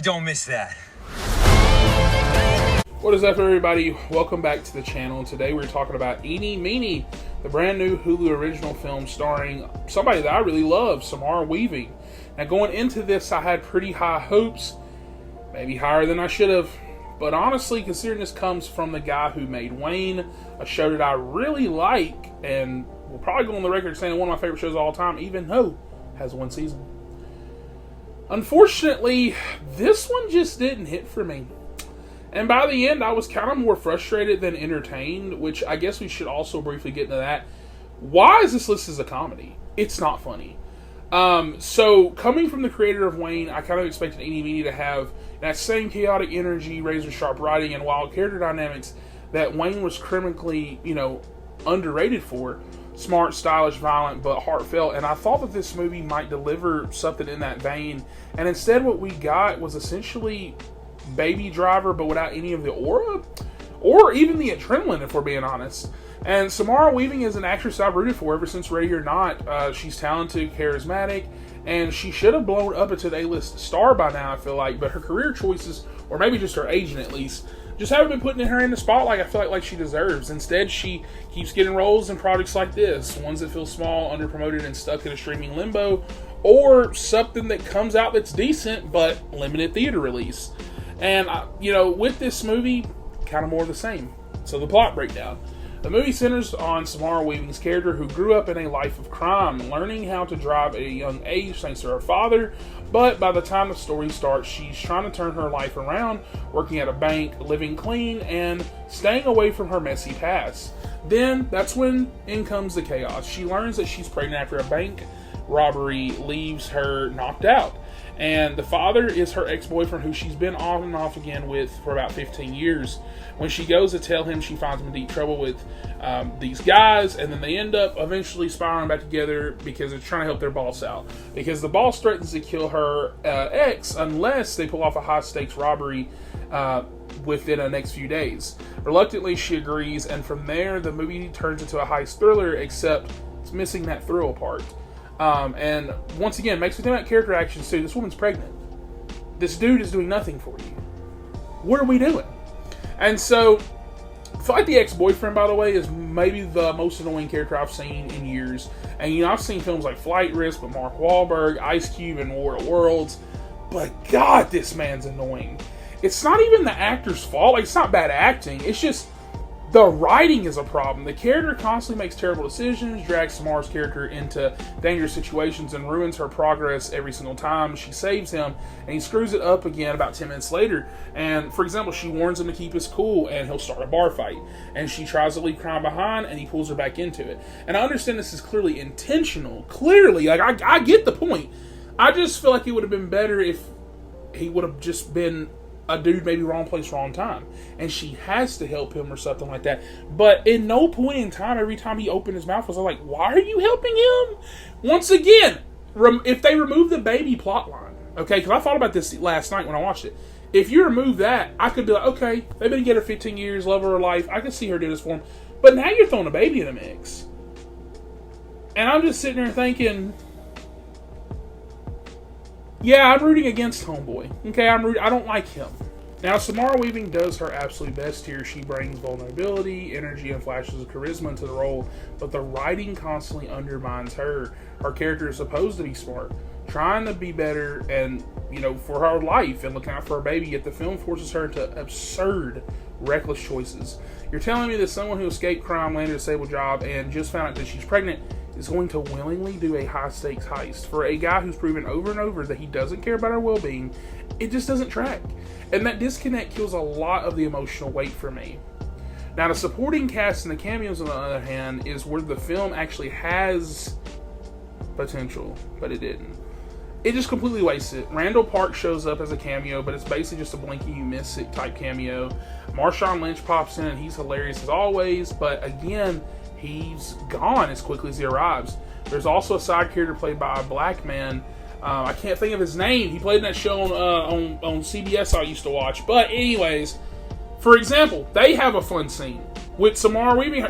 don't miss that. What is up, everybody? Welcome back to the channel. Today we're talking about Eenie Meenie, the brand new Hulu original film starring somebody that I really love, Samara Weaving. Now, going into this, I had pretty high hopes, maybe higher than I should have. But honestly, considering this comes from the guy who made Wayne, a show that I really like, and will probably go on the record saying one of my favorite shows of all time, even though it has one season. Unfortunately, this one just didn't hit for me. And by the end, I was kind of more frustrated than entertained, which I guess we should also briefly get into that. Why is this listed as a comedy? It's not funny. So, coming from the creator of Wayne, I kind of expected Eenie Meenie to have that same chaotic energy, razor-sharp writing, and wild character dynamics that Wayne was criminally, underrated for. Smart, stylish, violent, but heartfelt. And I thought that this movie might deliver something in that vein. And instead what we got was essentially Baby Driver, but without any of the aura, or even the adrenaline, if we're being honest. And Samara Weaving is an actress I've rooted for ever since Ready or Not. She's talented, charismatic, and she should have blown up into the A-list star by now, I feel like. But her career choices, or maybe just her agent at least, just haven't been putting her in the spotlight I feel like she deserves. Instead, she keeps getting roles in projects like this, ones that feel small, underpromoted, and stuck in a streaming limbo, or something that comes out that's decent, but limited theater release. And, with this movie, kind of more of the same. So the plot breakdown. The movie centers on Samara Weaving's character, who grew up in a life of crime, learning how to drive at a young age thanks to her father. But by the time the story starts, she's trying to turn her life around, working at a bank, living clean, and staying away from her messy past. Then, that's when in comes the chaos. She learns that she's pregnant after a bank robbery leaves her knocked out. And the father is her ex-boyfriend, who she's been on and off again with for about 15 years. When she goes to tell him, she finds him in deep trouble with these guys, and then they end up eventually spiraling back together because they're trying to help their boss out. Because the boss threatens to kill her ex unless they pull off a high-stakes robbery within the next few days. Reluctantly, she agrees, and from there, the movie turns into a heist thriller, except it's missing that thrill part. And once again, makes me think about character actions too. This woman's pregnant. This dude is doing nothing for you. What are we doing? And so, I feel like the ex-boyfriend, by the way, is maybe the most annoying character I've seen in years. And I've seen films like Flight Risk with Mark Wahlberg, Ice Cube, and War of Worlds. But God, this man's annoying. It's not even the actor's fault. Like, it's not bad acting. It's just the writing is a problem. The character constantly makes terrible decisions, drags Samara's character into dangerous situations, and ruins her progress every single time she saves him, and he screws it up again about 10 minutes later. And, for example, she warns him to keep his cool, and he'll start a bar fight. And she tries to leave crime behind, and he pulls her back into it. And I understand this is clearly intentional. Clearly, I get the point. I just feel like it would have been better if he would have just been a dude maybe wrong place, wrong time. And she has to help him or something like that. But in no point in time, every time he opened his mouth, was like, why are you helping him? Once again, if they remove the baby plot line, okay, because I thought about this last night when I watched it. If you remove that, I could be like, okay, they've been together 15 years, love of her life. I could see her do this for him. But now you're throwing a baby in the mix. And I'm just sitting there thinking, yeah, I'm rooting against homeboy. Okay, I don't like him. Now, Samara Weaving does her absolute best here. She brings vulnerability, energy, and flashes of charisma into the role, but the writing constantly undermines her. Her character is supposed to be smart, trying to be better and, for her life and looking out for her baby, yet the film forces her to absurd, reckless choices. You're telling me that someone who escaped crime, landed a stable job, and just found out that she's pregnant is going to willingly do a high-stakes heist for a guy who's proven over and over that he doesn't care about her well-being? It just doesn't track. And that disconnect kills a lot of the emotional weight for me. Now, the supporting cast and the cameos, on the other hand, is where the film actually has potential, but it didn't. It just completely wastes it. Randall Park shows up as a cameo, but it's basically just a blinky you miss it type cameo. Marshawn Lynch pops in, and he's hilarious as always, but again, he's gone as quickly as he arrives. There's also a side character played by a black man. I can't think of his name. He played in that show on CBS I used to watch. But anyways, for example, they have a fun scene with Samara Weaving.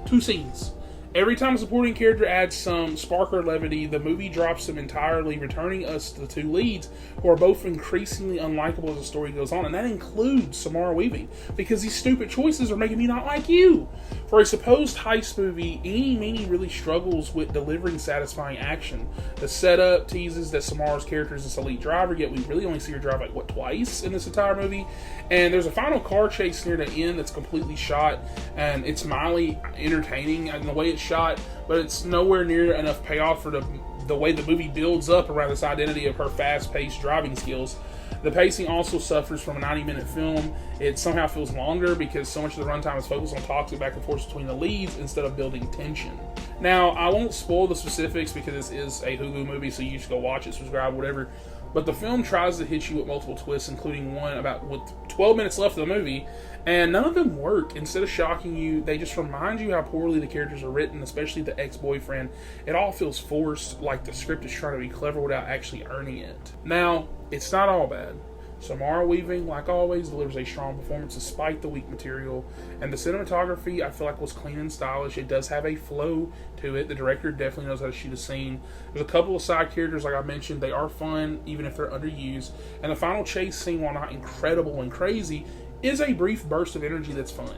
2 scenes. Every time a supporting character adds some spark or levity, the movie drops them entirely, returning us to the two leads, who are both increasingly unlikable as the story goes on, and that includes Samara Weaving, because these stupid choices are making me not like you. For a supposed heist movie, Eenie Meenie really struggles with delivering satisfying action. The setup teases that Samara's character is this elite driver, yet we really only see her drive twice in this entire movie. And there's a final car chase near the end that's completely shot, and it's mildly entertaining in the way it's shot, but it's nowhere near enough payoff for the way the movie builds up around this identity of her fast-paced driving skills. The pacing also suffers from a 90-minute film. It somehow feels longer because so much of the runtime is focused on talking back and forth between the leads instead of building tension. Now, I won't spoil the specifics because this is a Hulu movie, so you just go watch it, subscribe, whatever. But the film tries to hit you with multiple twists, including one with 12 minutes left of the movie, and none of them work. Instead of shocking you, they just remind you how poorly the characters are written, especially the ex-boyfriend. It all feels forced, like the script is trying to be clever without actually earning it. Now, it's not all bad. Samara Weaving, like always, delivers a strong performance despite the weak material, and the cinematography I feel like was clean and stylish. It does have a flow to it. The director definitely knows how to shoot a scene. There's a couple of side characters, like I mentioned, they are fun even if they're underused, and the final chase scene, while not incredible and crazy, is a brief burst of energy that's fun.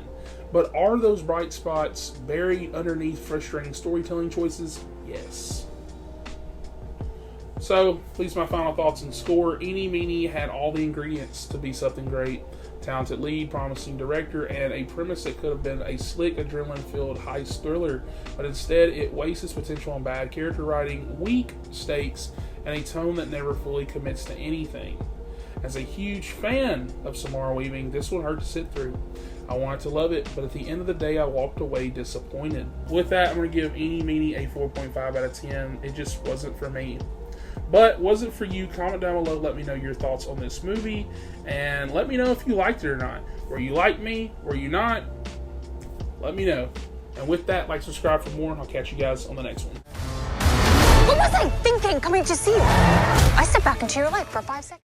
But are those bright spots buried underneath frustrating storytelling choices? Yes. So, these are my final thoughts and score. Eenie Meenie had all the ingredients to be something great. Talented lead, promising director, and a premise that could have been a slick, adrenaline-filled heist thriller. But instead, it wastes its potential on bad character writing, weak stakes, and a tone that never fully commits to anything. As a huge fan of Samara Weaving, this one hurt to sit through. I wanted to love it, but at the end of the day, I walked away disappointed. With that, I'm going to give Eenie Meenie a 4.5 out of 10. It just wasn't for me. But was it for you? Comment down below, let me know your thoughts on this movie, and let me know if you liked it or not. Were you like me? Were you not? Let me know. And with that, like, subscribe for more, and I'll catch you guys on the next one. What was I thinking coming to see you? I stepped back into your life for 5 seconds.